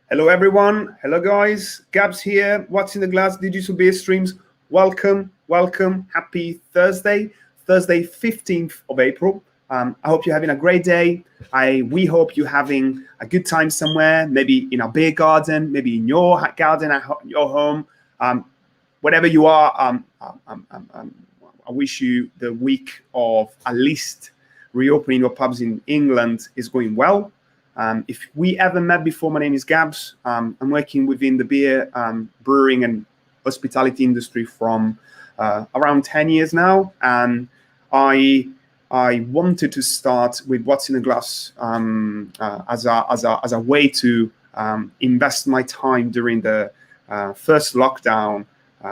Hello, everyone. Hello, guys. Gabs here. What's in the Glass Digital Beer Streams. Welcome, welcome. Happy Thursday, Thursday, 15th of April. I hope you're having a great day. We hope you're having a good time somewhere, maybe in a beer garden, maybe in your garden at your home. Whatever you are, I wish you the week of at least reopening your pubs in England is going well. If we ever met before, my name is Gabs. I'm working within the beer, brewing and hospitality industry from around 10 years now. And I wanted to start with What's in the Glass as a way to invest my time during the first lockdown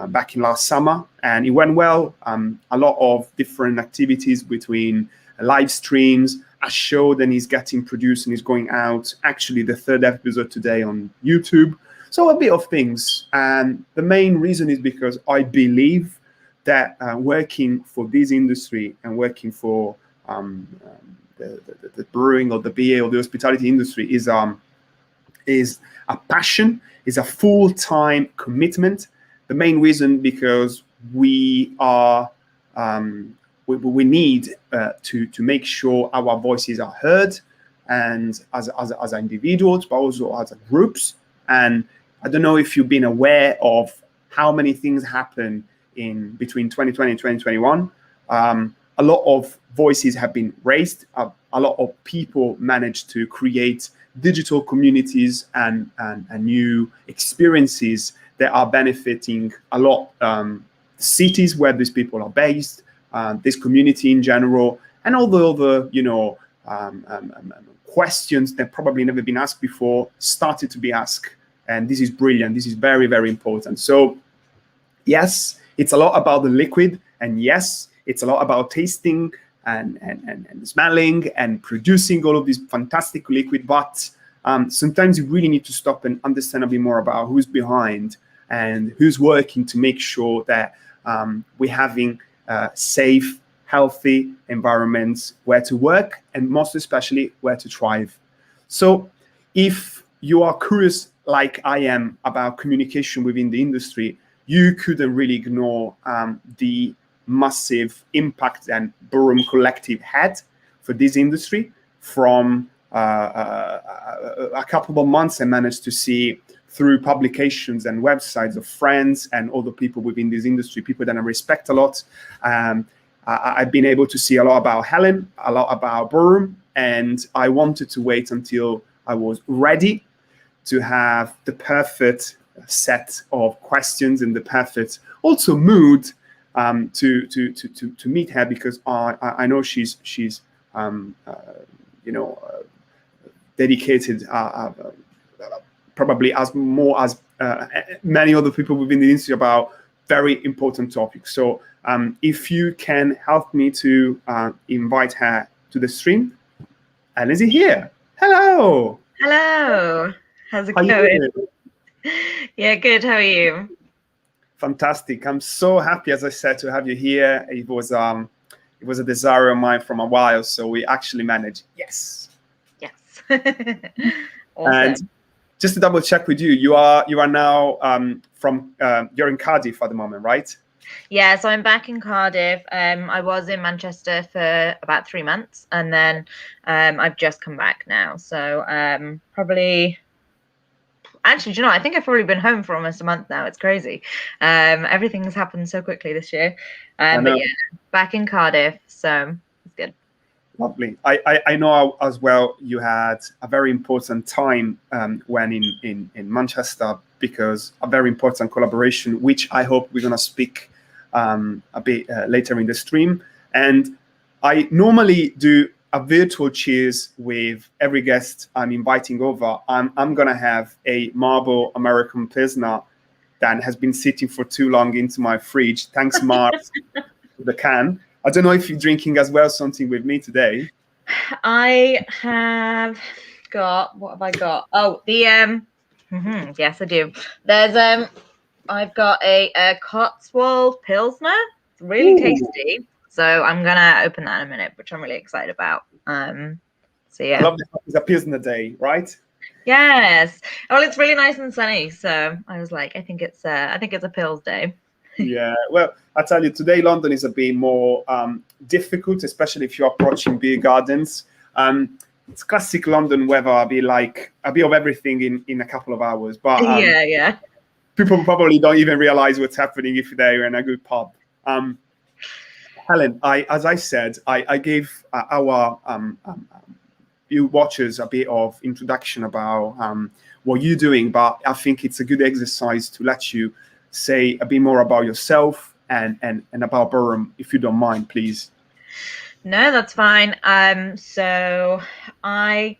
back in last summer. And it went well. A lot of different activities between live streams, a show that is getting produced and is going out. Actually, the third episode today on YouTube. So a bit of things. And the main reason is because I believe that working for this industry and working for the brewing or the beer or the hospitality industry is a passion, is a full-time commitment. The main reason because we are we need to make sure our voices are heard, and as individuals, but also as groups. And I don't know if you've been aware of how many things happen in between 2020 and 2021. A lot of voices have been raised. A lot of people managed to create digital communities and new experiences that are benefiting a lot cities where these people are based, this community in general, and all the other, questions that probably never been asked before started to be asked. And this is brilliant. This is very, very important. So yes, it's a lot about the liquid, and yes, it's a lot about tasting and smelling and producing all of this fantastic liquid. But sometimes you really need to stop and understand a bit more about who's behind and who's working to make sure that we're having safe, healthy environments where to work, and most especially where to thrive. So if you are curious like I am about communication within the industry, you couldn't really ignore the massive impact that Burum Collective had for this industry. From a couple of months, I managed to see through publications and websites of friends and other people within this industry, people that I respect a lot. I've been able to see a lot about Helen, a lot about Burum, and I wanted to wait until I was ready to have the perfect set of questions and the perfect also mood to meet her, because I know she's dedicated probably as more as many other people within the industry about very important topics. So if you can help me to invite her to the stream. And is he here? Hello. Hello. How's it going? Yeah, good. How are you? Fantastic. I'm so happy, as I said, to have you here. It was a desire of mine from a while, so we actually managed. Yes. Awesome. And just to double check with you, you are now you're in Cardiff at the moment, right? Yeah, so I'm back in Cardiff. I was in Manchester for about 3 months, and then I've just come back now. So probably, actually, do you know, I think I've probably been home for almost a month now. It's crazy. Everything's happened so quickly this year. But yeah, back in Cardiff, so it's good. Lovely. I know as well you had a very important time when in Manchester, because a very important collaboration, which I hope we're going to speak a bit later in the stream. And I normally do a virtual cheers with every guest I'm inviting over. I'm going to have a Marble American Pilsner that has been sitting for too long into my fridge. Thanks, Mark, for the can. I don't know if you're drinking as well something with me today. I have got, what have I got? Oh, the yes, I do. There's I've got a Cotswold Pilsner. It's really tasty. So I'm gonna open that in a minute, which I'm really excited about. So yeah. I love that it's a Pilsner day, right? Yes. Well, it's really nice and sunny, so I was like, I think it's a pills day. Yeah, well, I tell you, today London is a bit more difficult, especially if you're approaching beer gardens. It's classic London weather. I'll be like a bit of everything in a couple of hours, but Yeah, yeah. people probably don't even realize what's happening if they're in a good pub. Helen, as I said, I gave our you watchers a bit of introduction about what you're doing, but I think it's a good exercise to let you say a bit more about yourself and about Burum, if you don't mind, please. No, that's fine. So I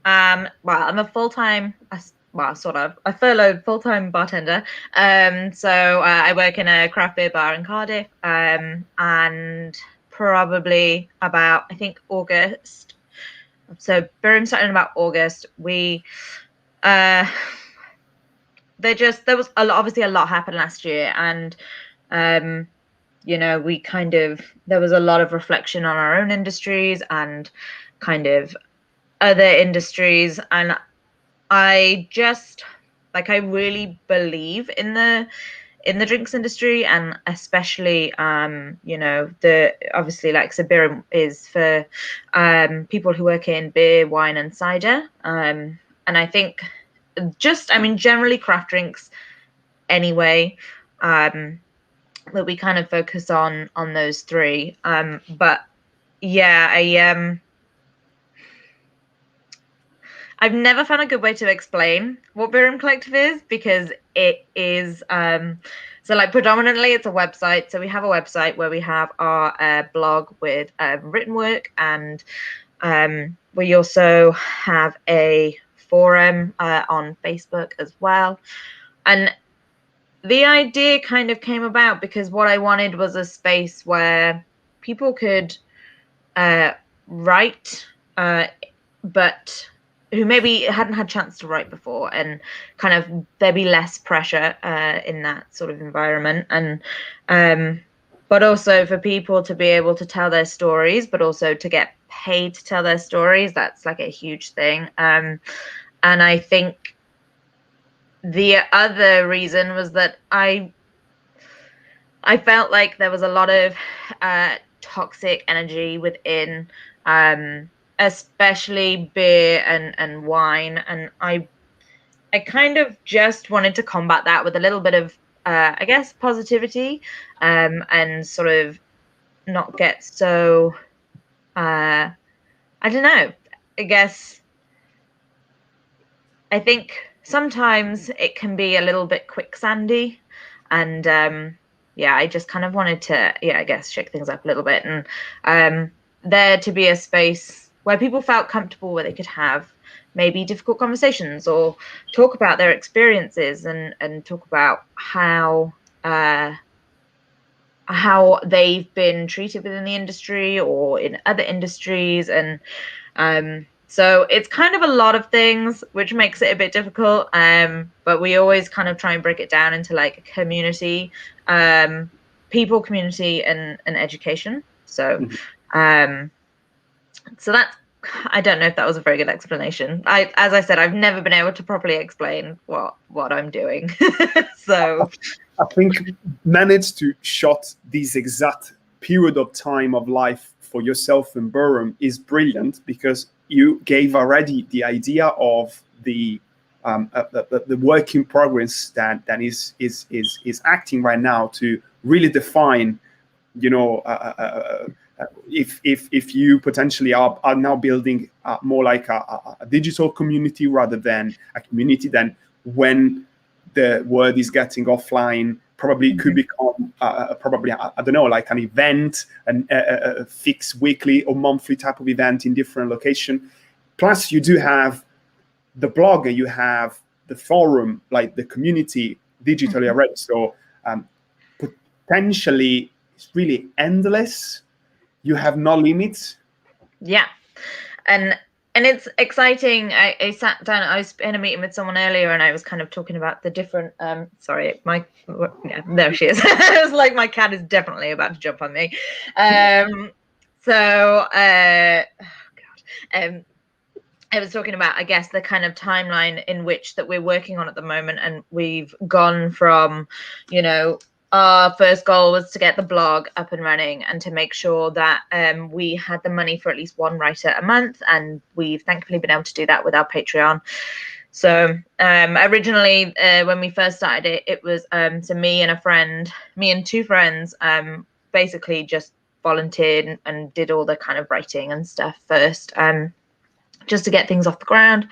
well, I'm a full-time, well, sort of a furloughed full-time bartender. So I work in a craft beer bar in Cardiff. And probably about, I think, August. So Burum started in about August. Uh there was obviously a lot happened last year, and we kind of, there was a lot of reflection on our own industries and kind of other industries. And I just, like, I really believe in the drinks industry, and especially the obviously, like, so beer is for people who work in beer, wine and cider. And I think generally craft drinks anyway, that we kind of focus on those three. But yeah, I've never found a good way to explain what Burum Collective is, because it is so, like, predominantly it's a website. So we have a website where we have our blog with written work, and we also have a forum on Facebook as well. And the idea kind of came about because what I wanted was a space where people could write, but who maybe hadn't had a chance to write before, and kind of there'd be less pressure in that sort of environment. And but also for people to be able to tell their stories, but also to get paid to tell their stories. That's like a huge thing. And I think the other reason was that I felt like there was a lot of toxic energy within, especially beer and wine, and I kind of just wanted to combat that with a little bit of, I guess, positivity, and sort of not get so, I don't know. I guess I think sometimes it can be a little bit quicksandy, and yeah, I just kind of wanted to, I guess, shake things up a little bit, and there to be a space where people felt comfortable, where they could have maybe difficult conversations or talk about their experiences, and talk about how they've been treated within the industry or in other industries. And so it's kind of a lot of things, which makes it a bit difficult. But we always kind of try and break it down into, like, a community, people, community, and education. So, so that's, I don't know if that was a very good explanation. As I said, I've never been able to properly explain what I'm doing. So I think managed to shot this exact period of time of life for yourself and Burum is brilliant, because you gave already the idea of the work in progress that is acting right now to really define, if you potentially are now building more like a digital community rather than a community, then when the word is getting offline, probably could become probably, I don't know, like an event, a fixed weekly or monthly type of event in different location. Plus you do have the blog and you have the forum, like the community digitally already. So potentially it's really endless. You have no limits. Yeah. And it's exciting. I sat down, I was in a meeting with someone earlier, and I was kind of talking about the different, sorry, there she is. I was like, my cat is definitely about to jump on me. So, oh God. I was talking about, I guess, the kind of timeline in which that we're working on at the moment. And we've gone from, you know, our first goal was to get the blog up and running and to make sure that we had the money for at least one writer a month. And we've thankfully been able to do that with our Patreon. So originally, when we first started it, it was so me and two friends, basically just volunteered and did all the kind of writing and stuff first. Just to get things off the ground.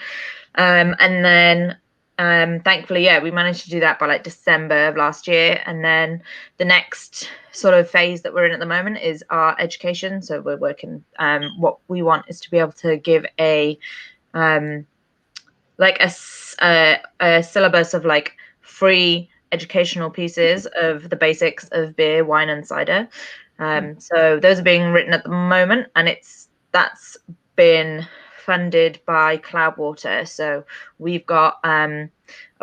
And then thankfully, yeah, we managed to do that by like December of last year. And then the next sort of phase that we're in at the moment is our education. So we're working, what we want is to be able to give a syllabus of like free educational pieces of the basics of beer, wine, and cider. So those are being written at the moment, and that's been funded by Cloudwater. So we've got a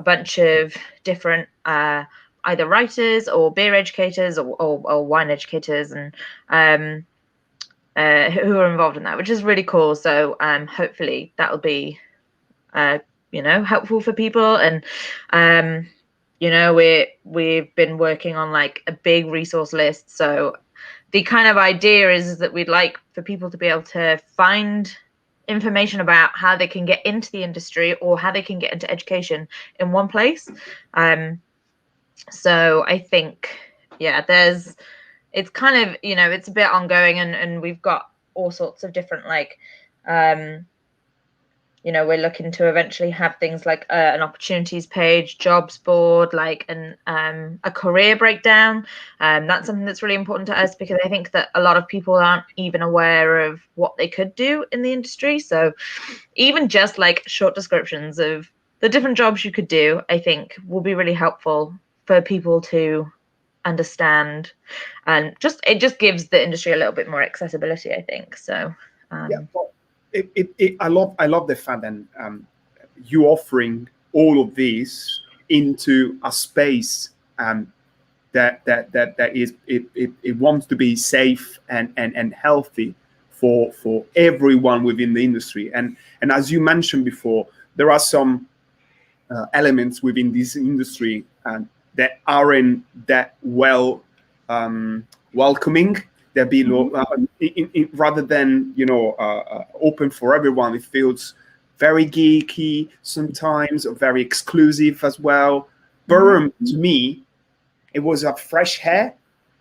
bunch of different either writers or beer educators or wine educators and who are involved in that, which is really cool. So hopefully that'll be helpful for people. And we've been working on like a big resource list. So the kind of idea is that we'd like for people to be able to find information about how they can get into the industry or how they can get into education in one place. So I think, yeah, it's kind of, it's a bit ongoing, and we've got all sorts of different like, we're looking to eventually have things like an opportunities page, jobs board, like a career breakdown. That's something that's really important to us, because I think that a lot of people aren't even aware of what they could do in the industry. So even just like short descriptions of the different jobs you could do, I think will be really helpful for people to understand. And it just gives the industry a little bit more accessibility, I think. So yeah, well, I love the fact that you offering all of this into a space that is it wants to be safe and healthy for everyone within the industry. And as you mentioned before, there are some elements within this industry that aren't that welcoming. They're below, rather than open for everyone. It feels very geeky sometimes, or very exclusive as well. Burum, to me, it was a fresh air.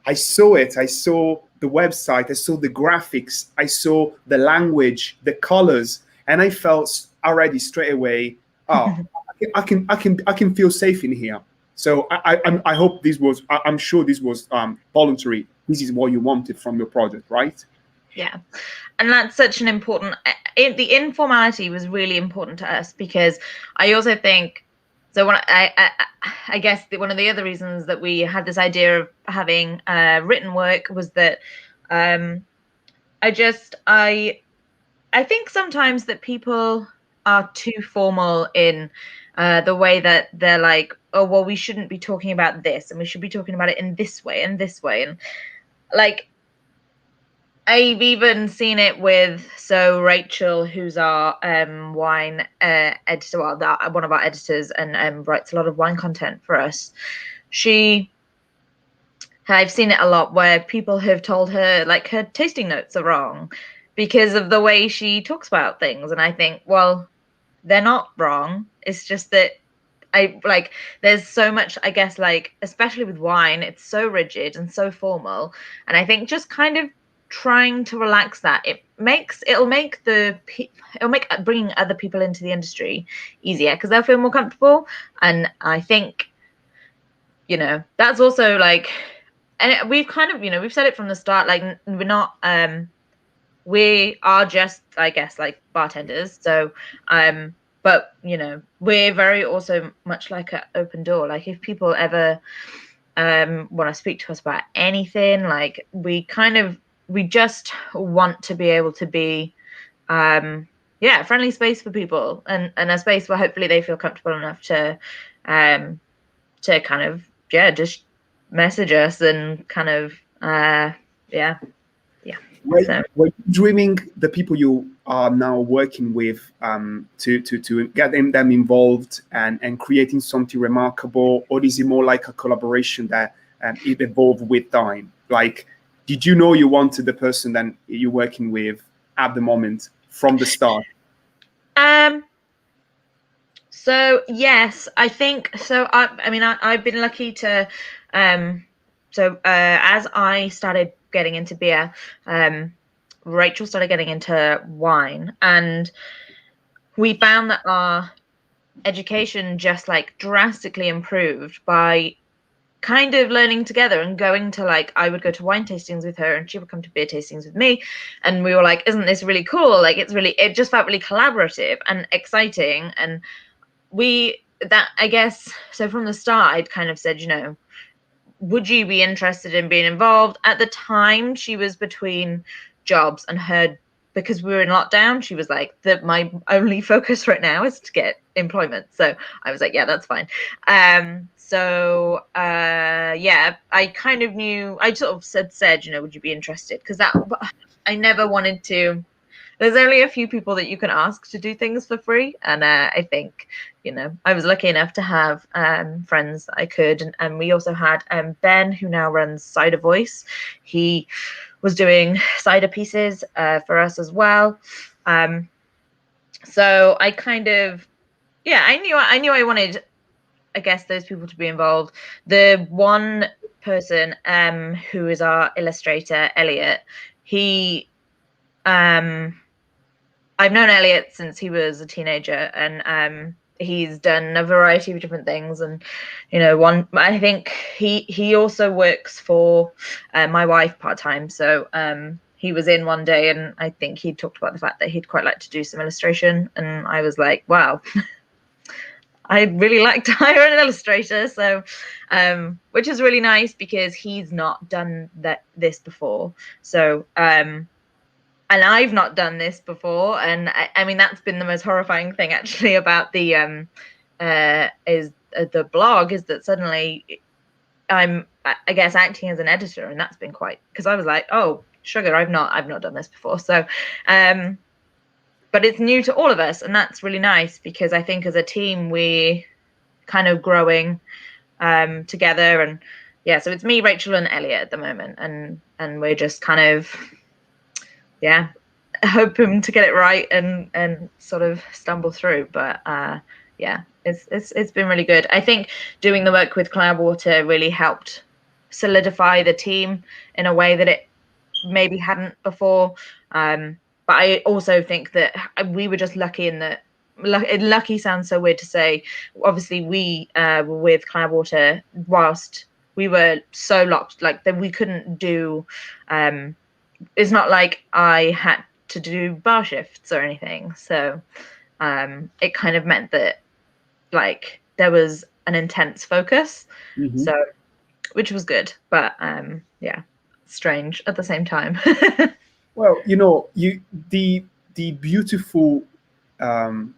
I saw it. I saw the website. I saw the graphics. I saw the language, the colors, and I felt already straight away, oh, I can feel safe in here. So I hope this was. I'm sure this was voluntary. This is what you wanted from your project, right? Yeah, and that's such an important. The informality was really important to us, because I also think. So when I guess one of the other reasons that we had this idea of having written work was that I think sometimes that people are too formal in the way that they're like, oh, well, we shouldn't be talking about this, and we should be talking about it in this way and this way. And like, I've even seen it with, so Rachel, who's our wine editor, one of our editors, and writes a lot of wine content for us. I've seen it a lot where people have told her like her tasting notes are wrong because of the way she talks about things. And I think, well, they're not wrong. It's just that there's so much, I guess, like, especially with wine, it's so rigid and so formal. And I think just kind of trying to relax that, it'll make bringing other people into the industry easier, because they'll feel more comfortable. And I think, that's also like, and we've kind of, we've said it from the start, like, we are just, I guess, like bartenders. So but we're very also much like an open door. Like, if people ever want to speak to us about anything, like, we just want to be able to be a friendly space for people, and a space where hopefully they feel comfortable enough to kind of just message us and kind of Were you dreaming the people you are now working with to get them involved and creating something remarkable, or is it more like a collaboration that it evolved with time? Like, did you know you wanted the person that you're working with at the moment from the start? So yes, I think so. I mean, I've been lucky to, as I started getting into beer, Rachel started getting into wine, and we found that our education just like drastically improved by kind of learning together and going to, like, I would go to wine tastings with her and she would come to beer tastings with me, and we were like, isn't this really cool? Like, it just felt really collaborative and exciting. And I guess so from the start I'd kind of said, would you be interested in being involved? At the time she was between jobs, and because we were in lockdown, she was like, that my only focus right now is to get employment. So I was like, yeah, that's fine. Yeah, I kind of knew, I sort of said, would you be interested? Because I never wanted to. There's only a few people that you can ask to do things for free, and I think, I was lucky enough to have friends that I could, and we also had Ben, who now runs Cider Voice. He was doing cider pieces for us as well. So I kind of, I knew I wanted, I guess, those people to be involved. The one person who is our illustrator, Elliot, he I've known Elliot since he was a teenager, and he's done a variety of different things. And I think he also works for my wife part-time. So he was in one day, and I think he talked about the fact that he'd quite like to do some illustration, and I was like, wow. I'd really like to hire an illustrator, so which is really nice because he's not done this before. So and I've not done this before, and I mean, that's been the most horrifying thing actually about the the blog, is that suddenly I'm, I guess, acting as an editor, and that's been quite, because I was like, oh sugar, I've not done this before. So but it's new to all of us, and that's really nice, because I think as a team we kind of growing together. And yeah, so it's me, Rachel, and Elliot at the moment, and we're just kind of hoping to get it right and sort of stumble through. But it's been really good. I think doing the work with Cloudwater really helped solidify the team in a way that it maybe hadn't before. But I also think that we were just lucky in that. Lucky sounds so weird to say. Obviously, we were with Cloudwater whilst we were so locked, like that we couldn't do. It's not like I had to do bar shifts or anything. So it kind of meant that, like, there was an intense focus. Mm-hmm. So, which was good, but strange at the same time. Well, the beautiful, the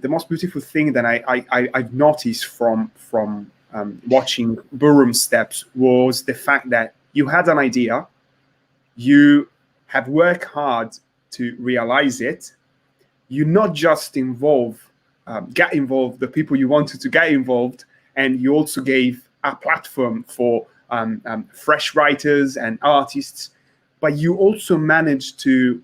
most beautiful thing that I've noticed from watching Burum Steps was the fact that you had an idea, you have worked hard to realize it. You not just get involved the people you wanted to get involved, and you also gave a platform for fresh writers and artists. But you also managed to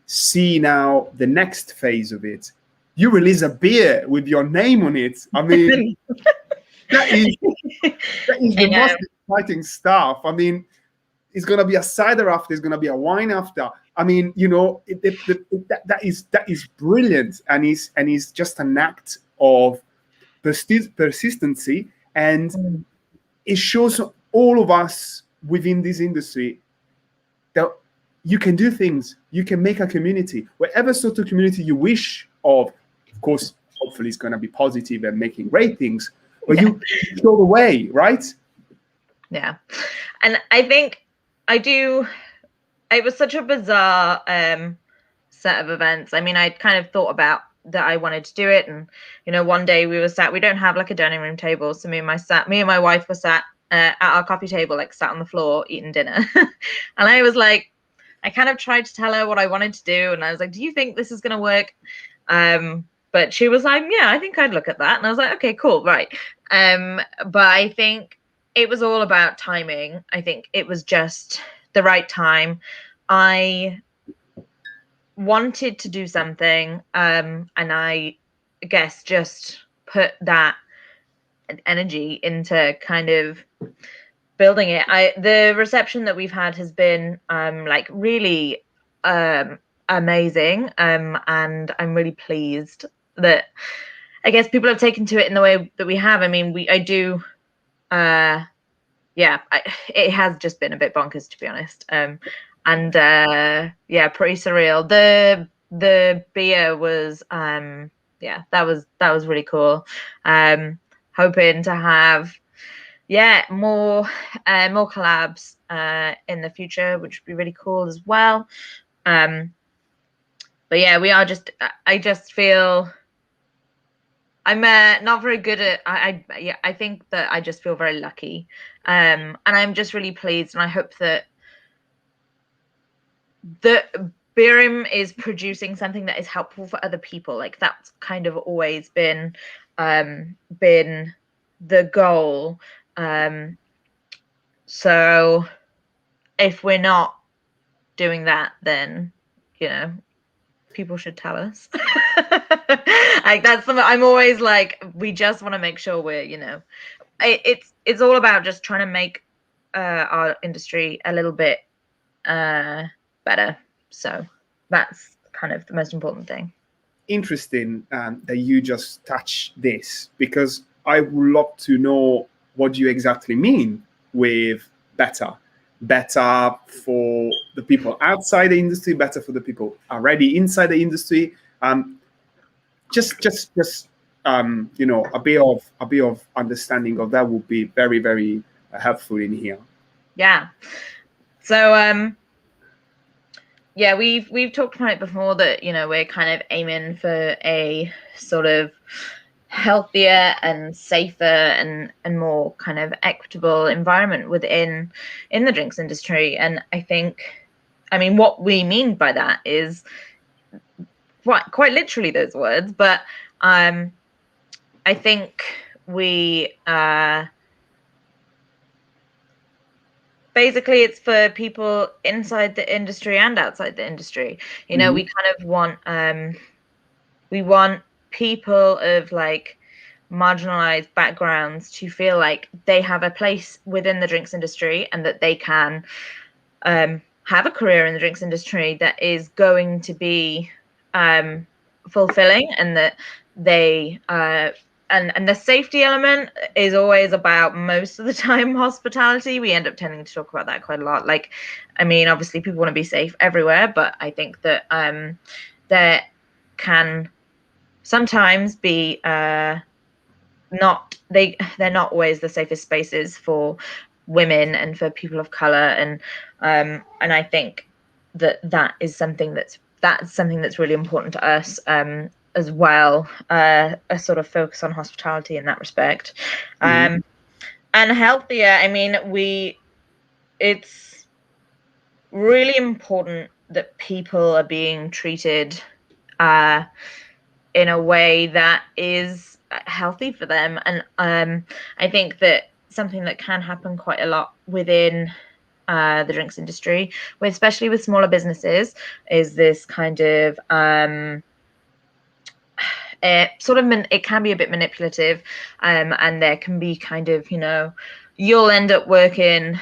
see now the next phase of it. You release a beer with your name on it. I mean, that is the most exciting stuff. I mean, it's gonna be a cider after. It's gonna be a wine after. I mean, that is brilliant, and is just an act of persistency, and it shows all of us within this industry that you can do things. You can make a community, whatever sort of community you wish of. Of course, hopefully it's going to be positive and making great things, but you show the way, right? Yeah. And I think it was such a bizarre set of events. I mean, I kind of thought about that I wanted to do it, and one day we don't have like a dining room table, so me and my wife were sat at our coffee table, like sat on the floor eating dinner. And I was like, I kind of tried to tell her what I wanted to do, and I was like, do you think this is going to work? But she was like, yeah, I think I'd look at that. And I was like, okay, cool, right. But I think it was all about timing. I think it was just the right time. I wanted to do something, and I guess just put that energy into kind of building it. The reception that we've had has been like really amazing, and I'm really pleased that I guess people have taken to it in the way that we have. I mean, it has just been a bit bonkers, to be honest. Yeah, pretty surreal. The beer was that was really cool. Hoping to have more collabs in the future, which would be really cool as well. But yeah, I just feel I'm not very good at I think that I just feel very lucky, and I'm just really pleased, and I hope that the Burum is producing something that is helpful for other people. Like that's kind of always been the goal. So if we're not doing that, then people should tell us. Like that's something I'm always like, we just want to make sure we're it's all about just trying to make our industry a little bit better. So that's kind of the most important thing. Interesting that you just touch this, because I would love to know what you exactly mean with better for the people outside the industry, better for the people already inside the industry. Just a bit of understanding of that would be very, very helpful in here. Yeah. So yeah, we've talked about it before that we're kind of aiming for a sort of healthier and safer and more kind of equitable environment within the drinks industry. And I mean what we mean by that is quite literally those words, but I think we basically it's for people inside the industry and outside the industry. We kind of want we want people of like marginalized backgrounds to feel like they have a place within the drinks industry, and that they can have a career in the drinks industry that is going to be fulfilling, and that they and the safety element is always about, most of the time, hospitality. We end up tending to talk about that quite a lot. Like, I mean, obviously people want to be safe everywhere, but I think that there can sometimes be they're not always the safest spaces for women and for people of color, and I think that is something that's really important to us as well, a sort of focus on hospitality in that respect. And healthier, I mean, it's really important that people are being treated in a way that is healthy for them. And I think that something that can happen quite a lot within the drinks industry, especially with smaller businesses, is this kind of it can be a bit manipulative, and there can be kind of you'll end up working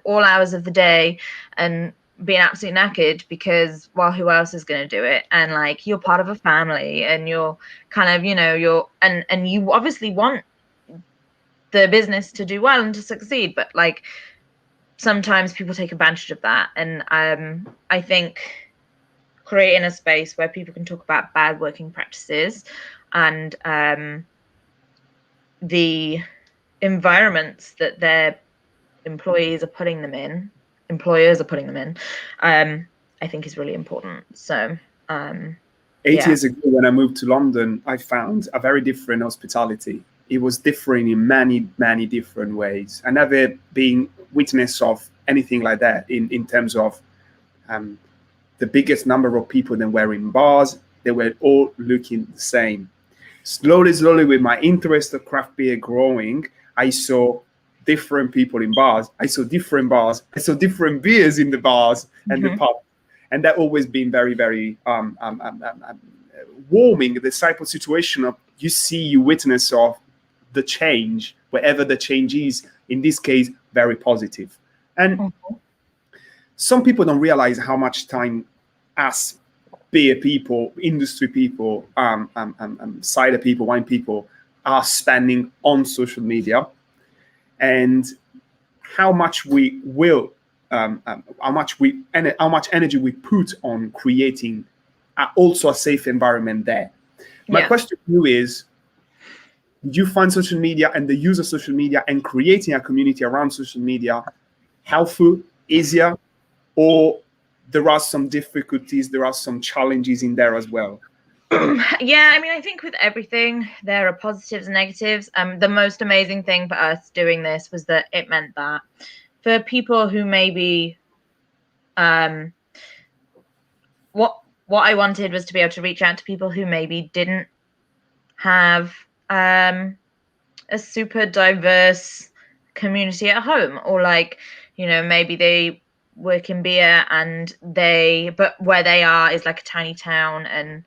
all hours of the day and being absolutely knackered because, well, who else is going to do it? And like, you're part of a family, and you're kind of you're and you obviously want the business to do well and to succeed, but like sometimes people take advantage of that. And I think creating a space where people can talk about bad working practices and the environments that their employers are putting them in, I think is really important. So 8 years ago, when I moved to London, I found a very different hospitality. It was different in many, many different ways. I never been witness of anything like that in terms of the biggest number of people that were in bars. They were all looking the same. Slowly, with my interest of craft beer growing, I saw different people in bars. I saw different bars. I saw different beers in the bars and the pub. And that always been very, very warming, the type of situation of you witness of the change, wherever the change is, in this case, very positive. And some people don't realize how much time us beer people, industry people, cider people, wine people are spending on social media, and how much we will, how much energy we put on creating also a safe environment there. My question to you is, do you find social media and the use of social media and creating a community around social media helpful, easier, or there are some difficulties, there are some challenges in there as well? Yeah, I mean, I think with everything, there are positives and negatives. The most amazing thing for us doing this was that it meant that for people who maybe, what I wanted was to be able to reach out to people who maybe didn't have a super diverse community at home, or like, you know, maybe they work in beer and but where they are is like a tiny town, and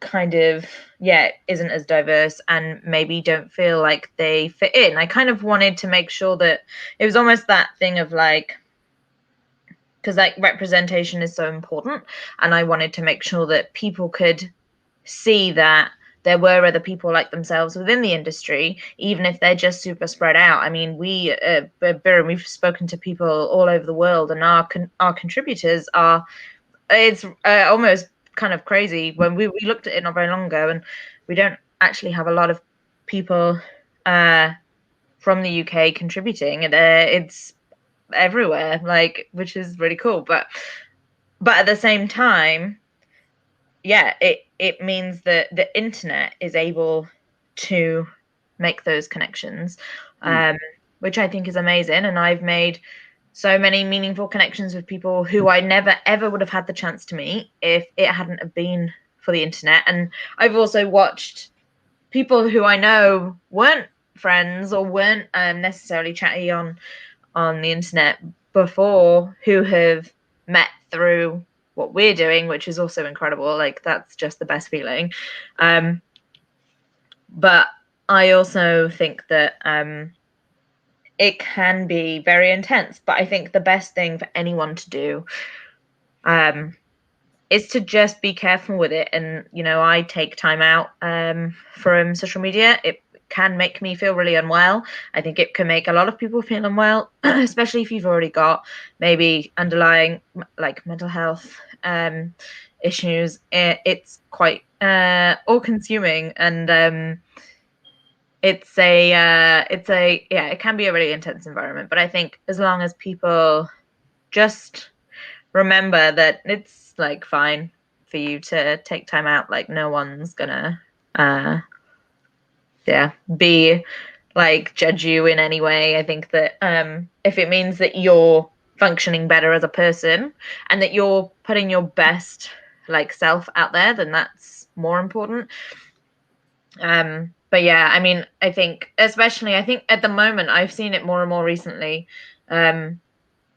kind of isn't as diverse, and maybe don't feel like they fit in. I kind of wanted to make sure that it was almost that thing of like, because like representation is so important, and I wanted to make sure that people could see that there were other people like themselves within the industry, even if they're just super spread out. I mean, we've spoken to people all over the world, and our contributors are, it's almost kind of crazy when we looked at it not very long ago, and we don't actually have a lot of people from the UK contributing, and it's everywhere, like, which is really cool. But at the same time, it means that the internet is able to make those connections, which I think is amazing. And I've made so many meaningful connections with people who I never ever would have had the chance to meet if it hadn't have been for the internet. And I've also watched people who I know weren't friends or weren't necessarily chatty on the internet before, who have met through what we're doing, which is also incredible. Like, that's just the best feeling. But I also think that it can be very intense, but I think the best thing for anyone to do is to just be careful with it. And, you know, I take time out from social media. It can make me feel really unwell. I think it can make a lot of people feel unwell, especially if you've already got maybe underlying like mental health issues. It's quite all consuming, and it can be a really intense environment. But I think as long as people just remember that it's like fine for you to take time out, like no one's gonna be like judge you in any way. I think that if it means that you're functioning better as a person and that you're putting your best like self out there, then that's more important. But yeah, I mean, I think at the moment, I've seen it more and more recently.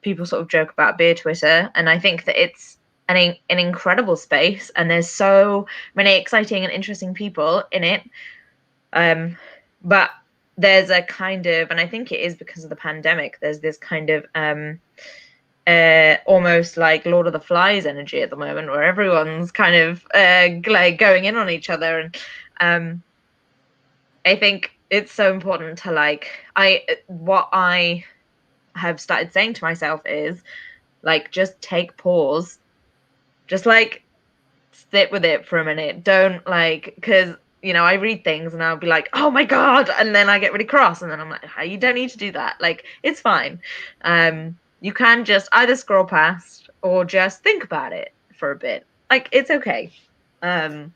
People sort of joke about beer Twitter, and I think that it's an incredible space, and there's so many exciting and interesting people in it. But there's a kind of, and I think it is because of the pandemic, there's this kind of almost like Lord of the Flies energy at the moment, where everyone's kind of like going in on each other. And I think it's so important to what I have started saying to myself is like, just take pause, just like sit with it for a minute. Don't like, because you know, I read things and I'll be like, oh my God, and then I get really cross, and then I'm like, you don't need to do that. Like, it's fine. You can just either scroll past or just think about it for a bit. Like, it's okay. It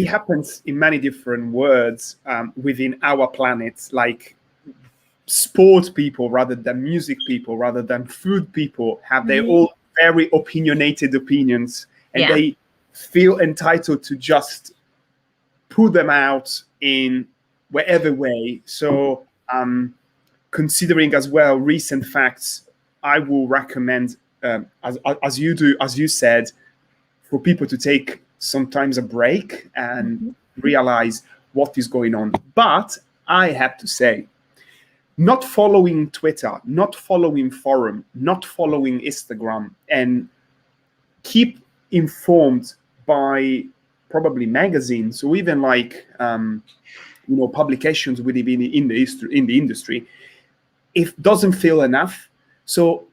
happens in many different words within our planet. Like, sport people rather than music people rather than food people have their own very opinionated opinions, and they feel entitled to just put them out in whatever way. So considering as well recent facts, I will recommend, as you do, as you said, for people to take sometimes a break and realize what is going on. But I have to say, not following Twitter, not following forum, not following Instagram, and keep informed by probably magazines or even like publications within in the industry, it doesn't feel enough. So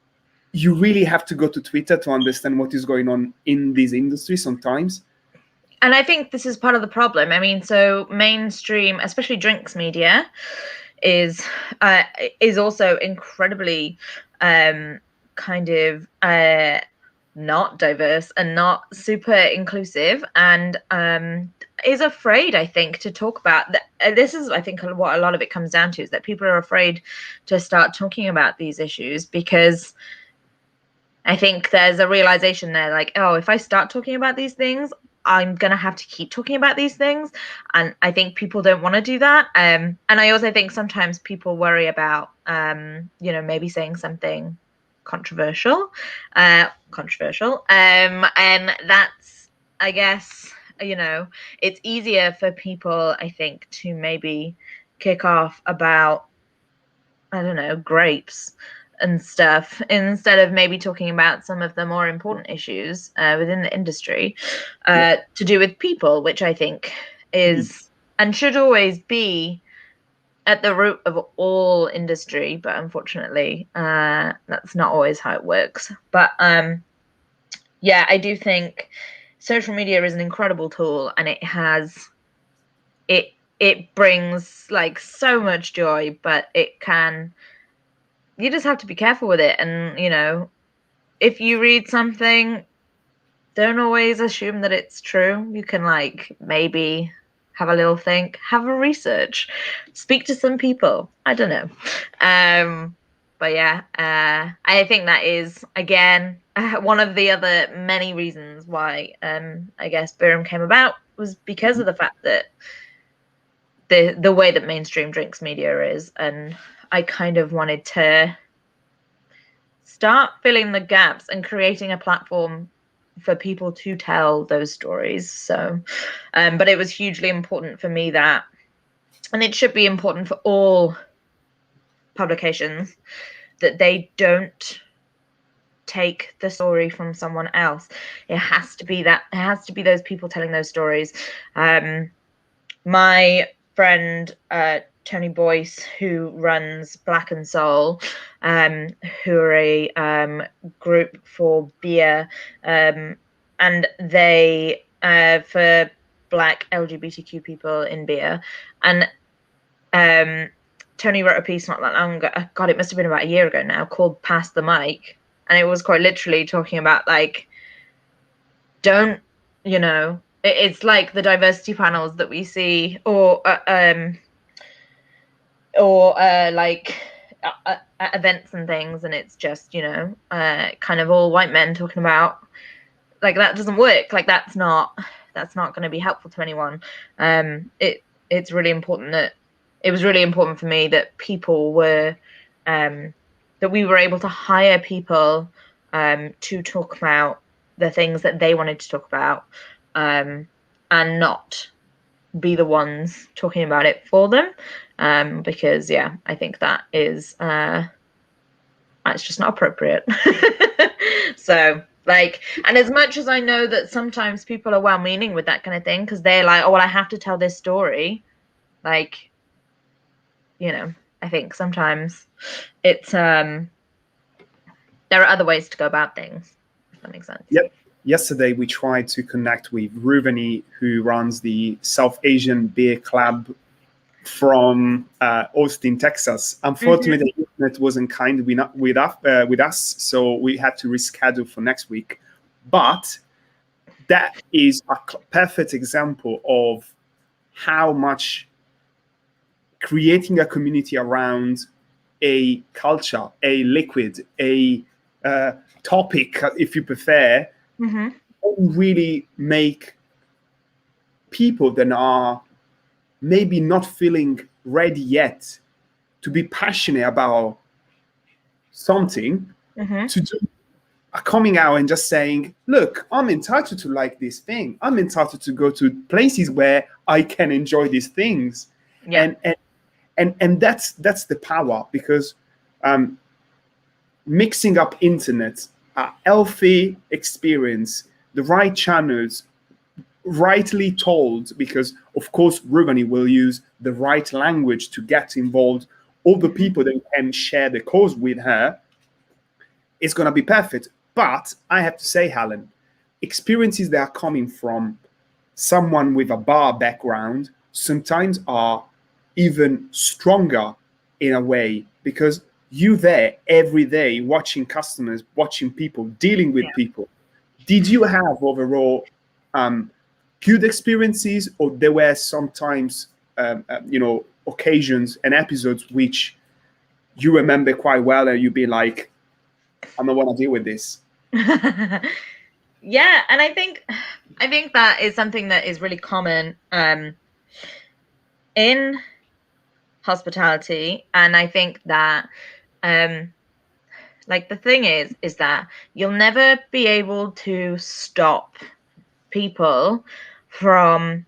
you really have to go to Twitter to understand what is going on in this industry sometimes. And I think this is part of the problem. I mean, so mainstream, especially drinks media, is also incredibly kind of not diverse and not super inclusive, and is afraid, I think, to talk about that. This is, I think, what a lot of it comes down to, is that people are afraid to start talking about these issues, because I think there's a realization there, like, oh, if I start talking about these things, I'm going to have to keep talking about these things. And I think people don't want to do that. And I also think sometimes people worry about, maybe saying something controversial. And that's, I guess, it's easier for people, I think, to maybe kick off about, I don't know, grapes and stuff, instead of maybe talking about some of the more important issues within the industry to do with people, which I think is and should always be at the root of all industry. But unfortunately, that's not always how it works. But I do think social media is an incredible tool, and it brings like so much joy, but you just have to be careful with it. And, if you read something, don't always assume that it's true. You can maybe have a little think, have a research, speak to some people. I don't know. But yeah, I think that is, again, one of the other many reasons why I guess Burum came about, was because of the fact that the way that mainstream drinks media is. And I kind of wanted to start filling the gaps and creating a platform for people to tell those stories. So, but it was hugely important for me that, and it should be important for all publications, that they don't take the story from someone else. It has to be those people telling those stories. My friend Tony Boyce, who runs Black and Soul, who are a group for beer, and they for Black LGBTQ people in beer. And Tony wrote a piece not that long ago. God, it must have been about a year ago now, called "Pass the Mic," and it was quite literally talking about don't, it's like the diversity panels that we see, or at events and things, and it's just kind of all white men talking about, that doesn't work. That's not going to be helpful to anyone. It's really important that it was really important for me that people were that we were able to hire people to talk about the things that they wanted to talk about, and not be the ones talking about it for them, because I think that is it's just not appropriate. So and as much as I know that sometimes people are well-meaning with that kind of thing, because they're like, oh well, I have to tell this story, I think sometimes it's there are other ways to go about things, if that makes sense. Yep. Yesterday, we tried to connect with Ruvani, who runs the South Asian Beer Club from Austin, Texas. Unfortunately, the internet wasn't kind with us, so we had to reschedule for next week. But that is a perfect example of how much creating a community around a culture, a liquid, a topic, if you prefer, really make people that are maybe not feeling ready yet to be passionate about something to do are coming out and just saying, look, I'm entitled to like this thing. I'm entitled to go to places where I can enjoy these things. Yeah. And that's the power, because mixing up internet, a healthy experience, the right channels, rightly told, because of course Rubani will use the right language to get involved all the people that can share the cause with her, it's going to be perfect. But I have to say, Helen, experiences that are coming from someone with a bar background sometimes are even stronger in a way, because you there every day watching customers, watching people, dealing with people. Did you have overall good experiences, or there were sometimes occasions and episodes which you remember quite well and you'd be like, I don't want to deal with this? Yeah, and I think that is something that is really common in hospitality, and I think that like the thing is that you'll never be able to stop people from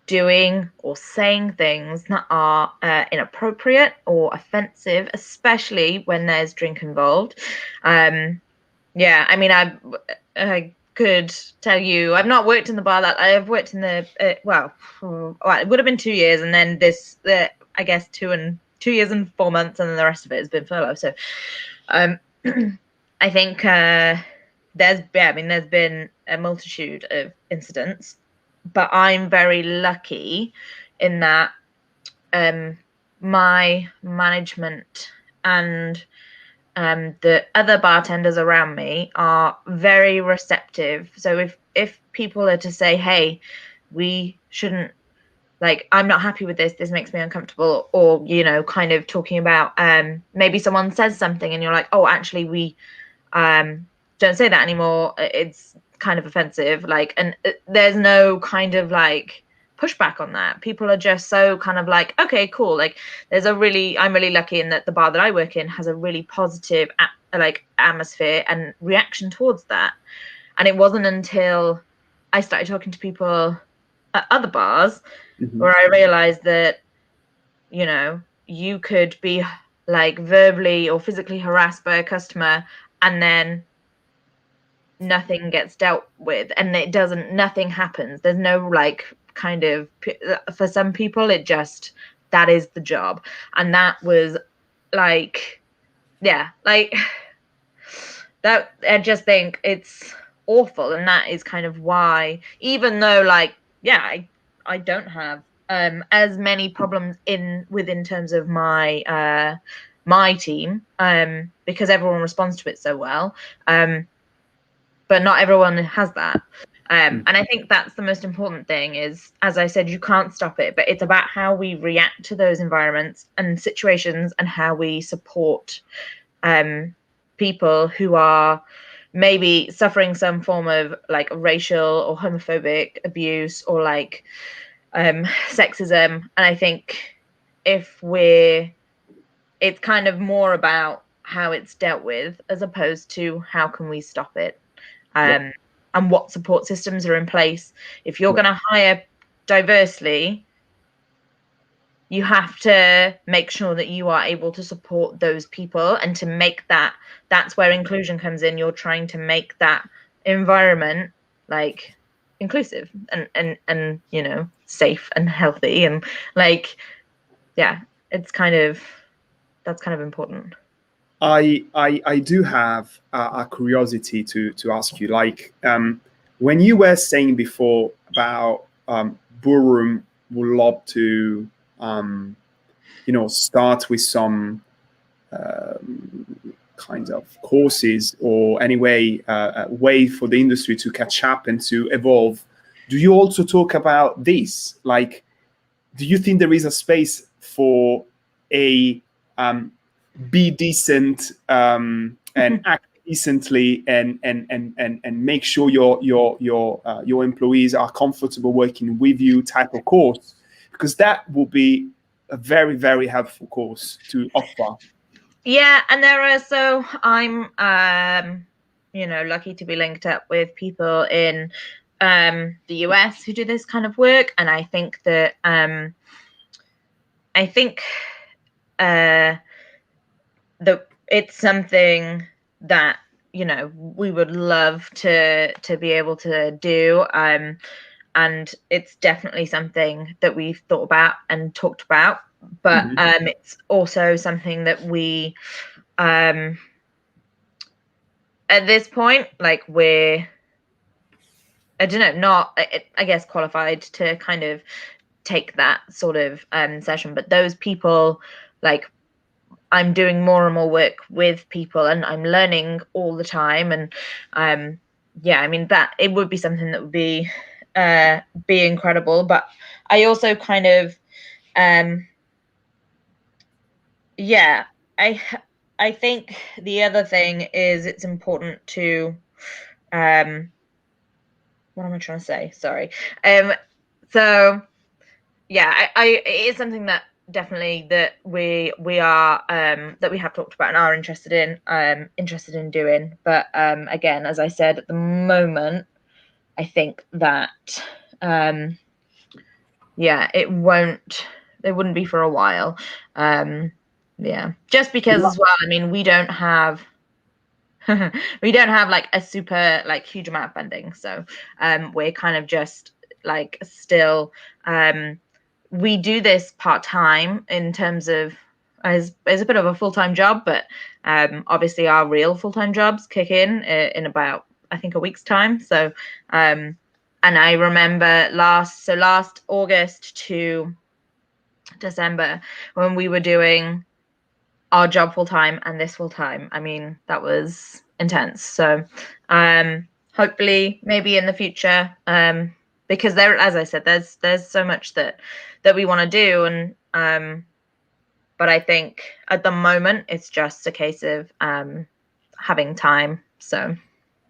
doing or saying things that are inappropriate or offensive, especially when there's drink involved. Yeah, I mean, I could tell you, I've not worked in the bar. That I have worked in the it would have been 2 years, and then I guess 2 years and 4 months, and then the rest of it has been furlough. So, I think there's been a multitude of incidents, but I'm very lucky in that my management and the other bartenders around me are very receptive. So if people are to say, hey, we shouldn't, like, I'm not happy with this makes me uncomfortable, or kind of talking about maybe someone says something and you're like, oh, actually we don't say that anymore, it's kind of offensive, like, and there's no kind of like pushback on that. People are just so kind of like, okay, cool. Like I'm really lucky in that the bar that I work in has a really positive like atmosphere and reaction towards that. And it wasn't until I started talking to people at other bars where I realized that you could be like verbally or physically harassed by a customer and then nothing gets dealt with, and nothing happens. There's no like kind of, for some people it just, that is the job. And that was like, yeah, like that, I just think it's awful. And that is kind of why, even though like, yeah, I don't have as many problems in terms of my my team, because everyone responds to it so well, but not everyone has that. And I think that's the most important thing is, as I said, you can't stop it, but it's about how we react to those environments and situations and how we support people who are maybe suffering some form of like racial or homophobic abuse or like sexism. And I think it's kind of more about how it's dealt with as opposed to how can we stop it. And what support systems are in place. If you're going to hire diversely, you have to make sure that you are able to support those people, and to make that's where inclusion comes in. You're trying to make that environment like inclusive and safe and healthy, and like, yeah, that's kind of important. I do have a curiosity to ask you, like, when you were saying before about Burum would love to start with some kind of courses or anyway way for the industry to catch up and to evolve. Do you also talk about this? Like, do you think there is a space for a be decent and act decently, and make sure your employees are comfortable working with you type of course, because that will be a very, very helpful course to offer. Yeah, and there are, so I'm lucky to be linked up with people in the US who do this kind of work, and I think that that it's something that we would love to be able to do, and it's definitely something that we've thought about and talked about, but it's also something that we at this point, like, we're, I don't know, not, I guess, qualified to kind of take that sort of session, but those people, like, I'm doing more and more work with people, and I'm learning all the time, and yeah, I mean, that it would be something that would be incredible. But I also kind of yeah, I think the other thing is it's important to what am I trying to say? Sorry. So yeah, it is something that definitely that we are that we have talked about and are interested in doing. But again, as I said, at the moment, I think that yeah, it wouldn't be for a while. Yeah, just because as well, I mean, we don't have like a super, like, huge amount of funding, so we're kind of just like still we do this part-time in terms of as a bit of a full-time job, but obviously our real full-time jobs kick in about, I think, a week's time. So and I remember last August to December, when we were doing our job full-time and this full-time, I mean, that was intense. So hopefully maybe in the future, because there, as I said, there's so much that we want to do, and but I think at the moment it's just a case of having time. So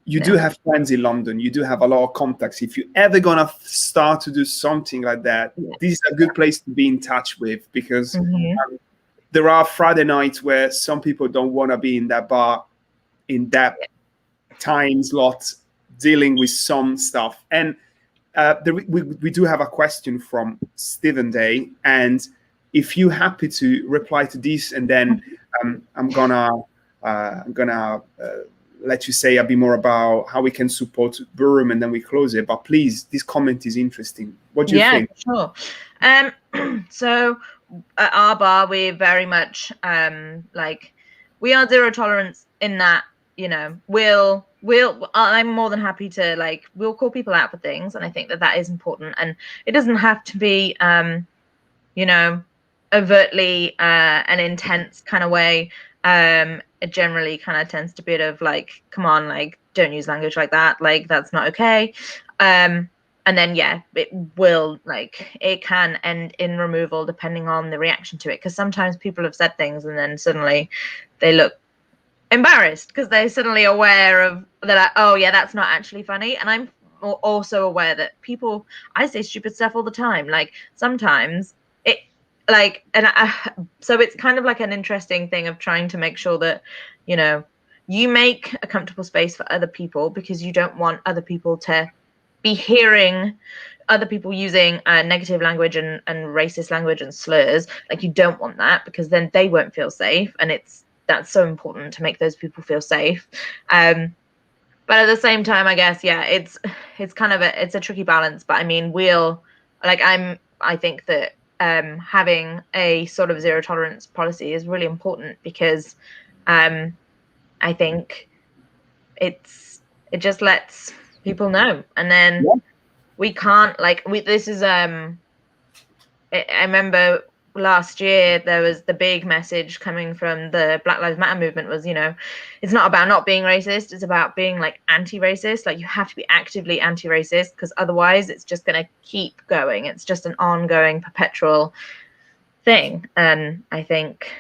you do have friends in London. You do have a lot of contacts. If you're ever gonna start to do something like that, this is a good place to be in touch with, because there are Friday nights where some people don't want to be in that bar in that time slot dealing with some stuff. And we do have a question from Stephen Day, and if you're happy to reply to this, and then I'm gonna let you say a bit more about how we can support Burum, and then we close it. But please, this comment is interesting. What do you think? Sure. So at our bar, we're very much like, we are zero tolerance in that, we'll I'm more than happy to, like, we'll call people out for things, and I think that is important, and it doesn't have to be overtly an intense kind of way. It generally kind of tends to be a bit of like, come on, like, don't use language like that, like, that's not okay. And then it will, like, it can end in removal depending on the reaction to it, because sometimes people have said things and then suddenly they look embarrassed because they're suddenly aware of, they're like, oh yeah, that's not actually funny. And I'm also aware that I say stupid stuff all the time, like, sometimes it, like, and so it's kind of like an interesting thing of trying to make sure that you make a comfortable space for other people, because you don't want other people to be hearing other people using negative language and racist language and slurs. Like, you don't want that, because then they won't feel safe, and that's so important to make those people feel safe. But at the same time, I guess, it's kind of it's a tricky balance. But I mean, I think that having a sort of zero tolerance policy is really important, because I think it just lets people know, and then we can't, like, this is I remember last year there was the big message coming from the Black Lives Matter movement was, it's not about not being racist, it's about being, like, anti-racist. Like, you have to be actively anti-racist, because otherwise it's just going to keep going. It's just an ongoing, perpetual thing. And I think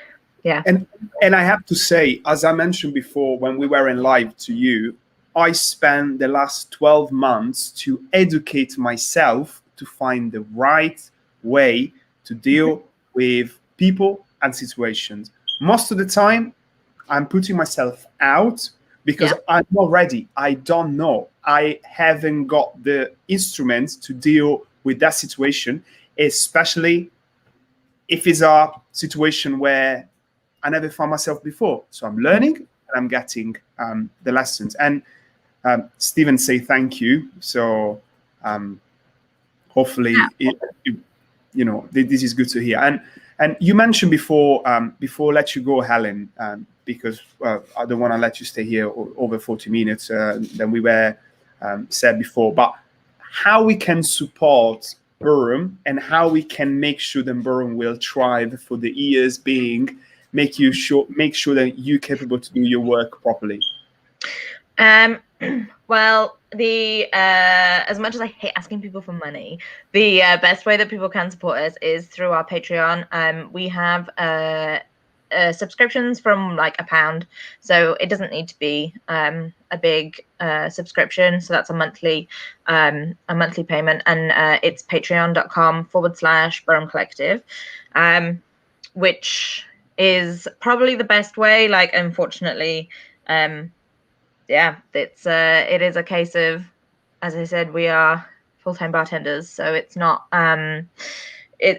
Yeah. And I have to say, as I mentioned before, when we were in live to you, I spent the last 12 months to educate myself to find the right way to deal with people and situations. Most of the time, I'm putting myself out because I'm not ready. I don't know. I haven't got the instruments to deal with that situation, especially if it's a situation where I never found myself before. So I'm learning and I'm getting the lessons. And Stephen say thank you. So hopefully, this is good to hear. And you mentioned before I let you go, Helen, because I don't want to let you stay here over 40 minutes than we were said before. But how we can support Burum and how we can make sure that Burum will thrive for the years being, make sure that you're capable to do your work properly. Well, the as much as I hate asking people for money, the best way that people can support us is through our Patreon. We have subscriptions from like £1, so it doesn't need to be a big subscription. So that's a monthly payment, and it's patreon.com/Burum Collective, which is probably the best way. Like, unfortunately, it is a case of, as I said, we are full-time bartenders, so it's not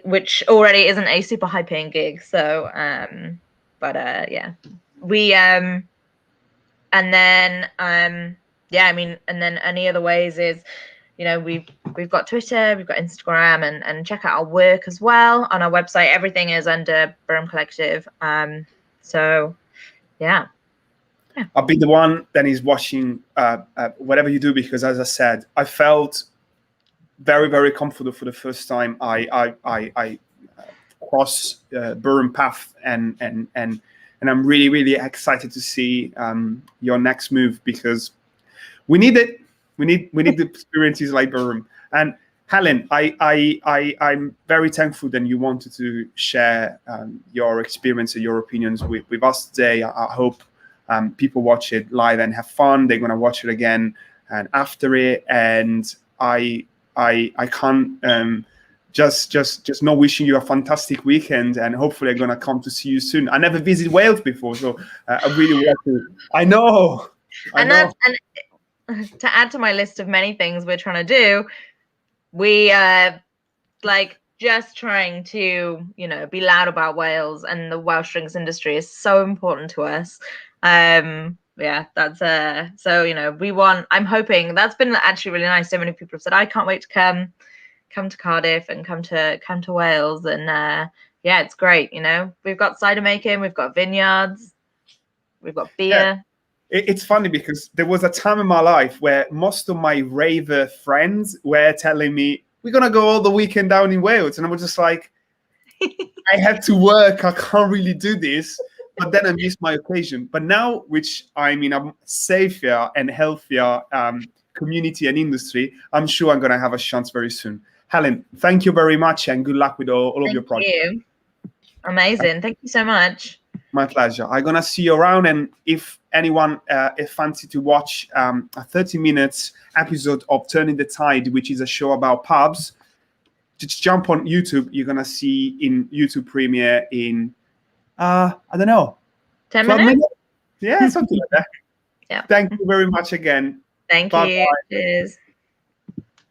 which already isn't a super high paying gig. So we and then and then any other ways is, we've got Twitter, we've got Instagram, and check out our work as well on our website. Everything is under Burum Collective. So yeah. I'll be the one that is watching whatever you do, because as I said, I felt very, very comfortable for the first time I crossed Burum path, and I'm really, really excited to see your next move, because we need it. We need the experiences like Burum. And Helen, I'm very thankful that you wanted to share your experience and your opinions with us today. I hope people watch it live and have fun. They're gonna watch it again and after it. And I can't just not wishing you a fantastic weekend, and hopefully I'm gonna come to see you soon. I never visited Wales before, so I really want to. I know. And to add to my list of many things we're trying to do, we just trying to be loud about Wales, and the Welsh drinks industry is so important to us. That's so I'm hoping that's been actually really nice. So many people have said, I can't wait to come to Cardiff and come to Wales, and it's great. We've got cider making, we've got vineyards, we've got beer. Yeah. It's funny because there was a time in my life where most of my raver friends were telling me, we're going to go all the weekend down in Wales. And I was just like, I have to work. I can't really do this. But then I missed my occasion. But now, which I'm in a safer and healthier community and industry, I'm sure I'm going to have a chance very soon. Helen, thank you very much, and good luck with all of your projects. Thank you. Amazing. Thank you so much. My pleasure. I'm going to see you around. And if anyone is fancy to watch a 30 minutes episode of Turning the Tide, which is a show about pubs, just jump on YouTube. You're going to see in YouTube Premiere in, I don't know, 10 minutes? Yeah, something like that. Yeah. Thank you very much again. Thank you. Cheers.